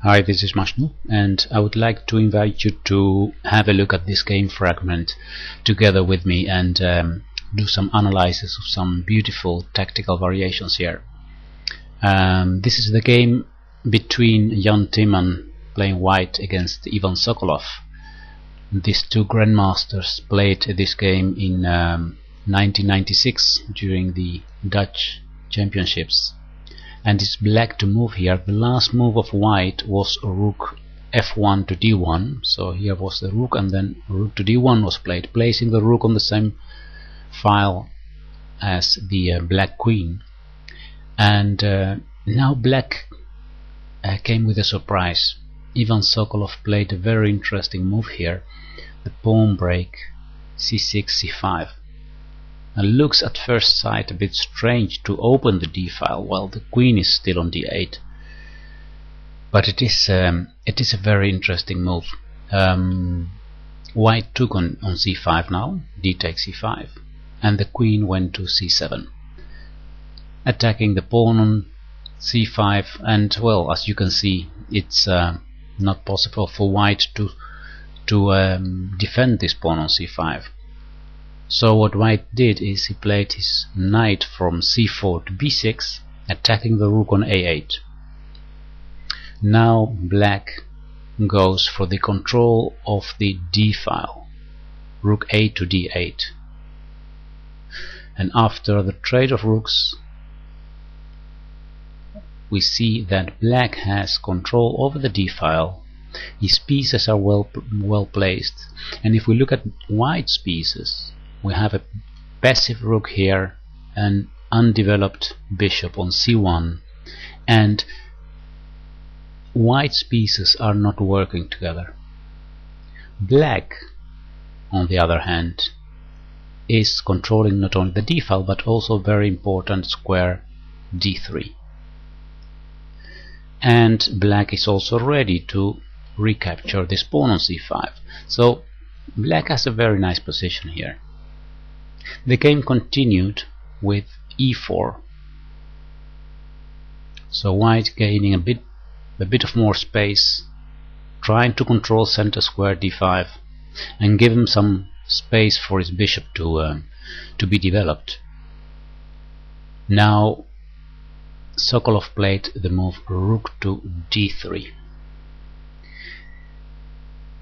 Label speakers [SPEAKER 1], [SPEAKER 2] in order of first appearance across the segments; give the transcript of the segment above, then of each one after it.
[SPEAKER 1] Hi, this is Mashnu, and I would like to invite you to have a look at this game fragment together with me and do some analysis of some beautiful tactical variations here. This is the game between Jan Timman playing white against Ivan Sokolov. These two grandmasters played this game in 1996 during the Dutch Championships. And it's black to move here. The last move of white was rook f1 to d1, so here was the rook, and then rook to d1 was played, placing the rook on the same file as the black queen. And now black came with a surprise. Ivan Sokolov played a very interesting move here, the pawn break c6 c5. And looks at first sight a bit strange to open the d file while the queen is still on d8, but it is a very interesting move. White took on c5 now, d takes c5, and the queen went to c7, attacking the pawn on c5. And well, as you can see, it's not possible for white to defend this pawn on c5. So what white did is he played his knight from c4 to b6, attacking the rook on a8. Now black goes for the control of the d file, rook a to d8. And after the trade of rooks, we see that black has control over the d file. His pieces are well placed, and if we look at white's pieces, we have a passive rook here, an undeveloped bishop on c1, and white's pieces are not working together. Black, on the other hand, is controlling not only the d file but also very important square d3. And black is also ready to recapture this pawn on c5. So black has a very nice position here. The game continued with e4, so white gaining a bit of more space, trying to control center square d5 and give him some space for his bishop to be developed. Now Sokolov played the move rook to d3.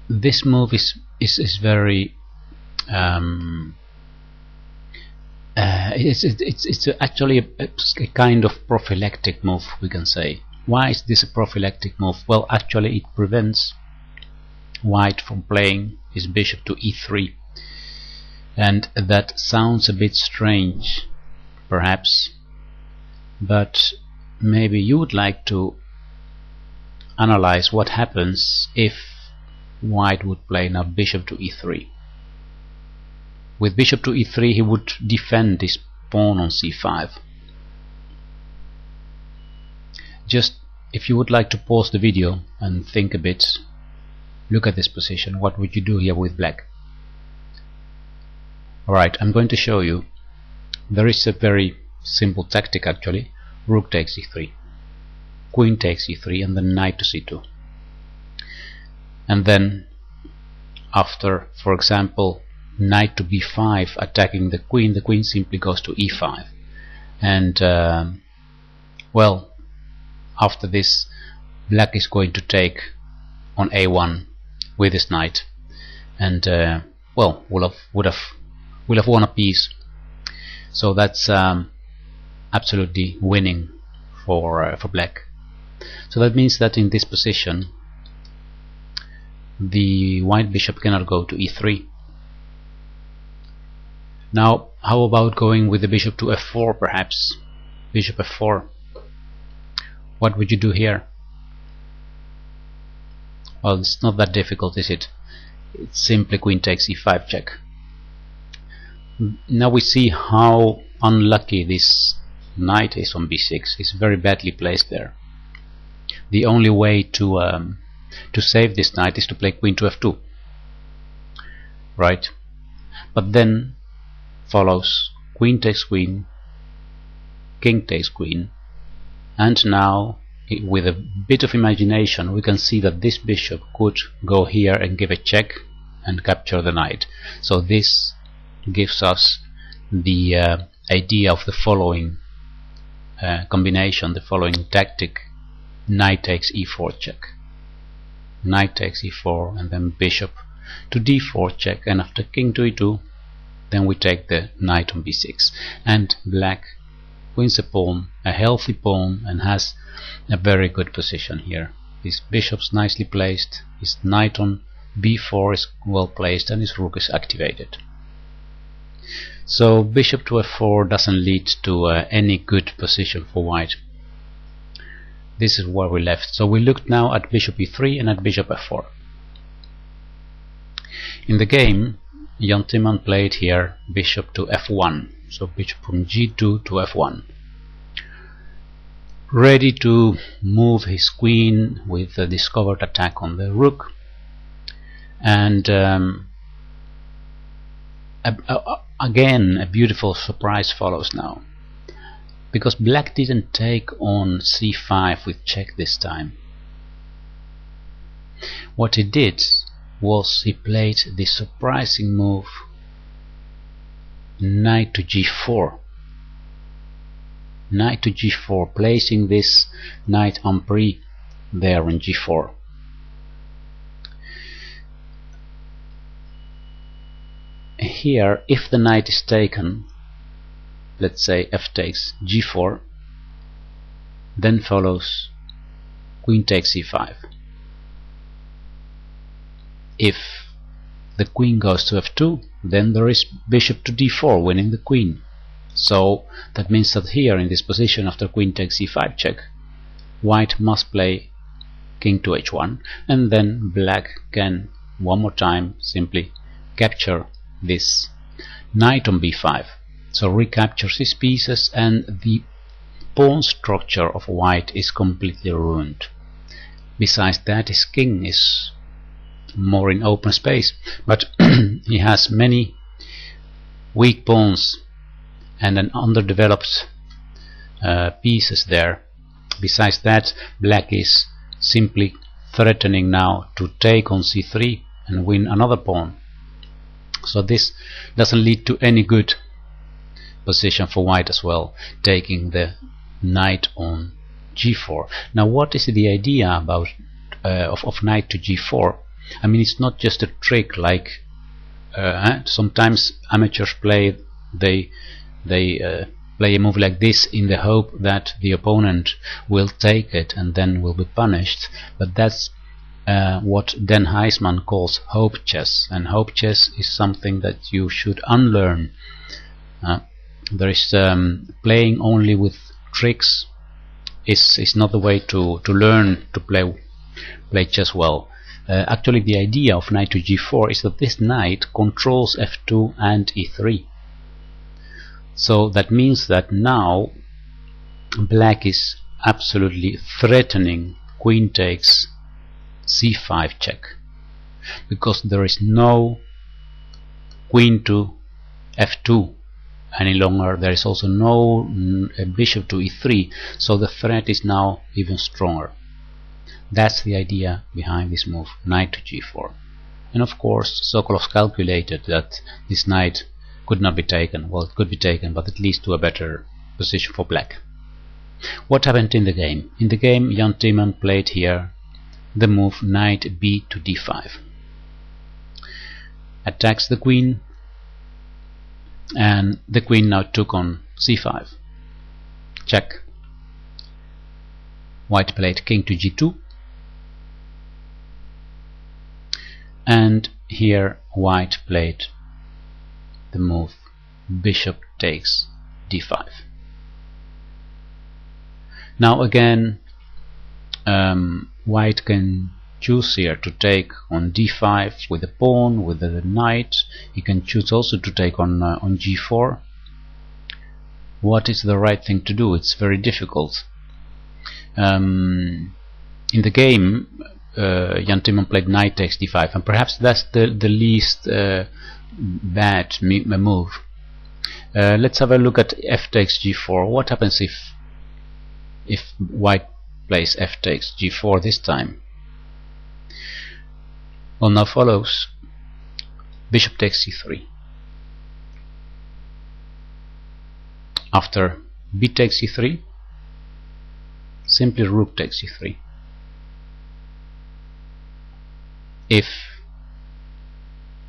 [SPEAKER 1] This move is very it's actually a kind of prophylactic move, we can say. Why is this a prophylactic move? Well, actually it prevents white from playing his bishop to e3, and that sounds a bit strange perhaps, but maybe you would like to analyze what happens if white would play now bishop to e3. With bishop to e3 he would defend this pawn on c5. Just, if you would like to pause the video and think a bit, look at this position. What would you do here with black? Alright, I'm going to show you. There is a very simple tactic actually. Rook takes e3, queen takes e3, and then knight to c2. And then after, for example, knight to b5 attacking the queen simply goes to e5. And well, after this black is going to take on a1 with his knight, and well, would have won a piece. So that's absolutely winning for black. So that means that in this position the white bishop cannot go to e3. Now how about going with the bishop to f4 perhaps? Bishop f4. What would you do here? Well, it's not that difficult, is it? It's simply queen takes e5 check. Now we see how unlucky this knight is on b6. It's very badly placed there. The only way to save this knight is to play queen to f2, right? But then follows queen takes queen, king takes queen, and now with a bit of imagination, we can see that this bishop could go here and give a check and capture the knight. So this gives us the idea of the following combination, the following tactic: knight takes e4 check, knight takes e4, and then bishop to d4 check, and after king to e2, then we take the knight on b6, and black wins a pawn, a healthy pawn, and has a very good position here. His bishop's nicely placed, his knight on b4 is well placed, and his rook is activated. So bishop to f4 doesn't lead to any good position for white. This is where we left. So we looked now at bishop e3 and at bishop f4. In the game, Jan Timman played here bishop to f1, so bishop from g2 to f1, ready to move his queen with a discovered attack on the rook. And again, a beautiful surprise follows now, because black didn't take on c5 with check this time. What he did was he played the surprising move knight to g4. Knight to g4, placing this knight en prise there on g4. Here, if the knight is taken, let's say f takes g4, then follows queen takes e5. If the queen goes to f2, then there is bishop to d4, winning the queen. So that means that here in this position, after queen takes e5 check, white must play king to h1, and then black can one more time simply capture this knight on b5. So recaptures his pieces, and the pawn structure of white is completely ruined. Besides that, his king is more in open space, but he has many weak pawns and an underdeveloped pieces there. Besides that, black is simply threatening now to take on c3 and win another pawn. So this doesn't lead to any good position for white as well, taking the knight on g4. Now, what is the idea about of knight to g4? I mean, it's not just a trick like sometimes amateurs play. They play a move like this in the hope that the opponent will take it and then will be punished. But that's what Den Heisman calls hope chess, and hope chess is something that you should unlearn. There is playing only with tricks is not the way to learn to play chess well. Actually, the idea of knight to g4 is that this knight controls f2 and e3. So that means that now black is absolutely threatening queen takes c5 check, because there is no queen to f2 any longer. There is also no bishop to e3, so the threat is now even stronger. That's the idea behind this move, knight to g4. And of course, Sokolov calculated that this knight could not be taken. Well, it could be taken, but it leads to a better position for black. What happened in the game? In the game, Jan Timman played here the move knight b to d5. Attacks the queen, and the queen now took on c5. Check. White played king to g2, and here white played the move bishop takes d5. Now again, white can choose here to take on d5 with the pawn, with the knight. He can choose also to take on g4. What is the right thing to do? It's very difficult. In the game, Jan Timman played knight takes d5, and perhaps that's the least bad move. Let's have a look at f takes g4. What happens if white plays f takes g4 this time. Well, now follows bishop takes c3. After b takes c3, simply rook takes c3. If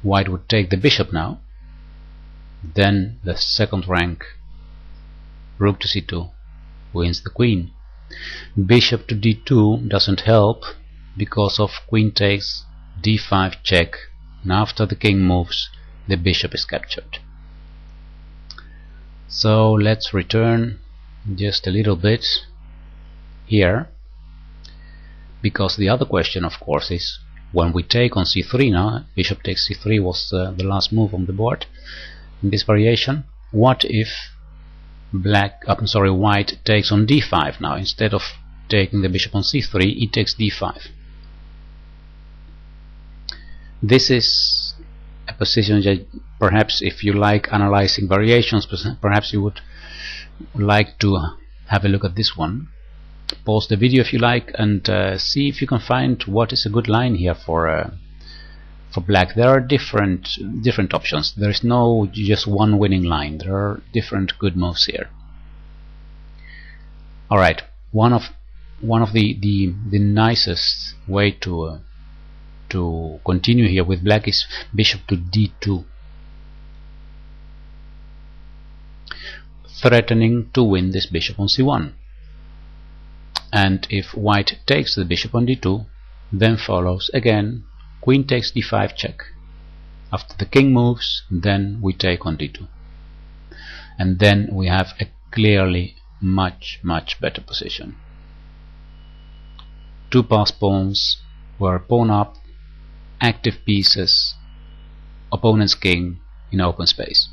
[SPEAKER 1] white would take the bishop now, then the second rank rook to c2 wins the queen. Bishop to d2 doesn't help because of queen takes d5 check, and after the king moves the bishop is captured. So let's return just a little bit here, because the other question of course is, when we take on c3 now, bishop takes c3 was the last move on the board in this variation. What if white takes on d5 now? Instead of taking the bishop on c3, he takes d5. This is a position that perhaps, if you like analyzing variations, perhaps you would like to have a look at this one. Pause the video if you like and see if you can find what is a good line here for black. There are different options. There is no just one winning line. There are different good moves here. All right, one of the nicest way to continue here with black is bishop to d2, threatening to win this bishop on c1. And if white takes the bishop on d2, then follows again queen takes d5 check. After the king moves, then we take on d2, and then we have a clearly much better position. Two passed pawns were pawn up, active pieces, opponent's king in open space.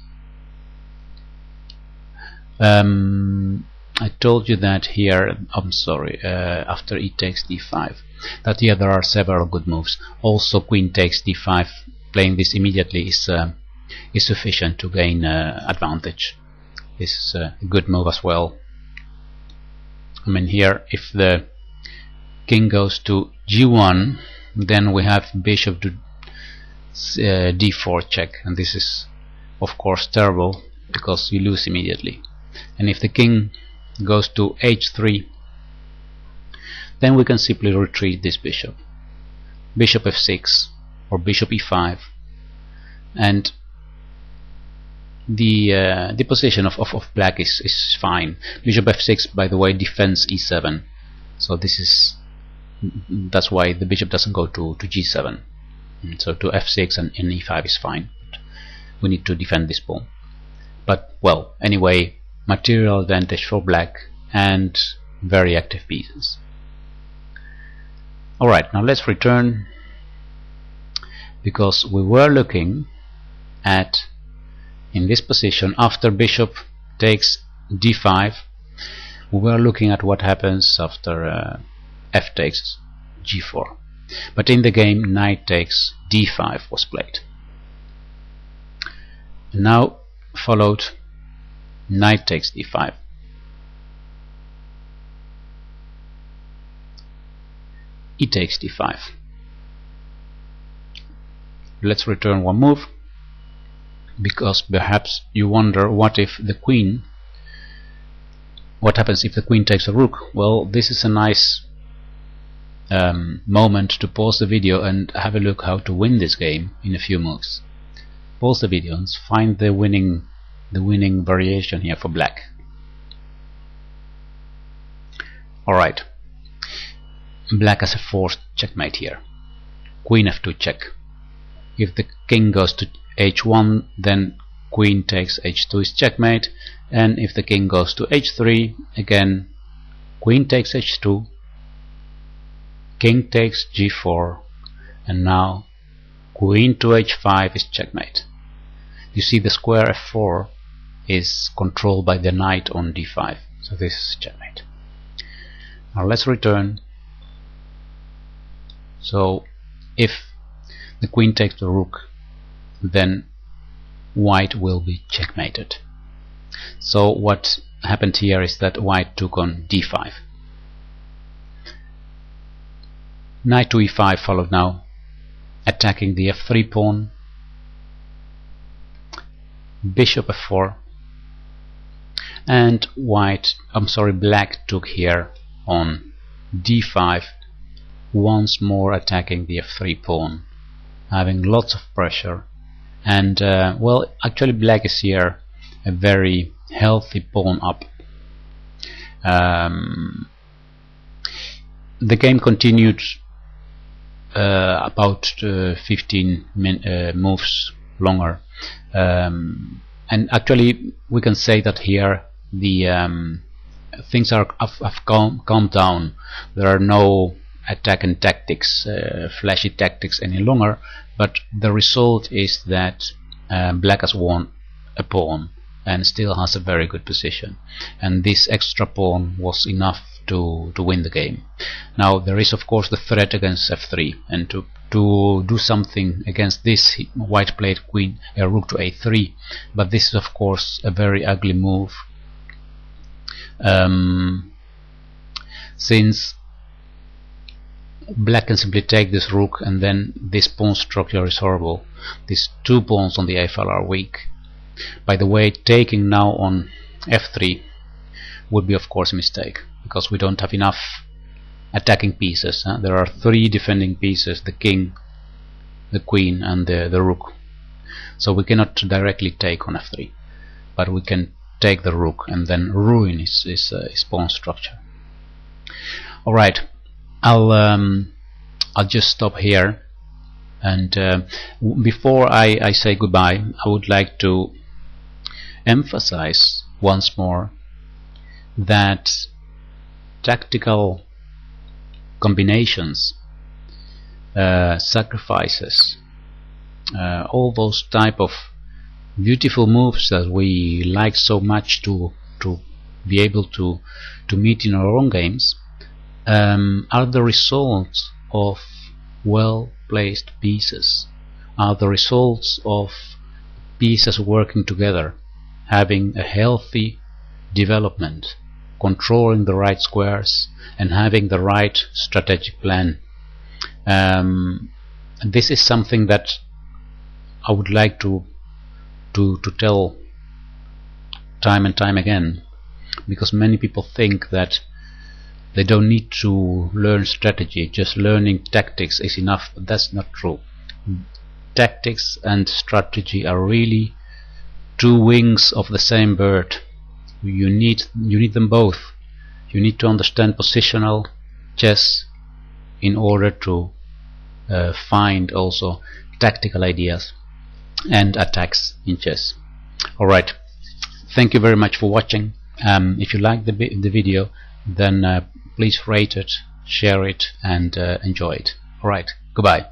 [SPEAKER 1] I told you that here, after e takes d5, that here there are several good moves. Also queen takes d5, playing this immediately is sufficient to gain advantage. This is a good move as well. I mean, here if the king goes to g1, then we have bishop to d4 check, and this is of course terrible because you lose immediately. And if the king goes to h3, then we can simply retreat this bishop, bishop f6 or bishop e5, and the position of black is fine. Bishop f6, by the way, defends e7, so that's why the bishop doesn't go to g7. So to f6 and e5 is fine. We need to defend this pawn. But well, anyway, material advantage for black and very active pieces. Alright, now let's return, because we were looking at, in this position, after bishop takes d5, we were looking at what happens after f takes g4. But in the game, knight takes d5 was played. And now followed knight takes d5. E takes d5. Let's return one move, because perhaps you wonder what happens if the queen takes a rook. Well, this is a nice moment to pause the video and have a look how to win this game in a few moves. Pause the video and find the winning variation here for black. Alright, black has a forced checkmate here. Queen f2 check. If the king goes to h1, then queen takes h2 is checkmate, and if the king goes to h3, again queen takes h2, king takes g4, and now queen to h5 is checkmate. You see the square f4 is controlled by the knight on d5, so this is checkmate. Now let's return. So if the queen takes the rook, then white will be checkmated. So what happened here is that white took on d5. Knight to e5 followed now, attacking the f3 pawn. Bishop f4, and black took here on d5, once more attacking the f3 pawn, having lots of pressure. And well, actually black is here a very healthy pawn up. The game continued about 15 moves longer, and actually we can say that here the things have calmed down. There are no attack and tactics, flashy tactics any longer, but the result is that black has won a pawn and still has a very good position, and this extra pawn was enough to win the game. Now there is of course the threat against f3, and to do something against this, white played rook to a3, but this is of course a very ugly move, since black can simply take this rook, and then this pawn structure is horrible. These two pawns on the a file are weak. By the way, taking now on f3 would be of course a mistake, because we don't have enough attacking pieces. There are three defending pieces: the king, the queen, and the rook. So we cannot directly take on f3, but we can take the rook and then ruin his pawn structure. Alright, I'll just stop here, and before I say goodbye, I would like to emphasize once more that tactical combinations, sacrifices, all those type of beautiful moves that we like so much to be able to meet in our own games, are the results of well placed pieces, are the results of pieces working together, having a healthy development, controlling the right squares, and having the right strategic plan. This is something that I would like to tell time and time again, because many people think that they don't need to learn strategy, just learning tactics is enough, but that's not true. Tactics and strategy are really two wings of the same bird. You need them both. You need to understand positional chess in order to find also tactical ideas and attacks in chess. Alright, thank you very much for watching. If you like the video, then please rate it, share it, and enjoy it. Alright, goodbye.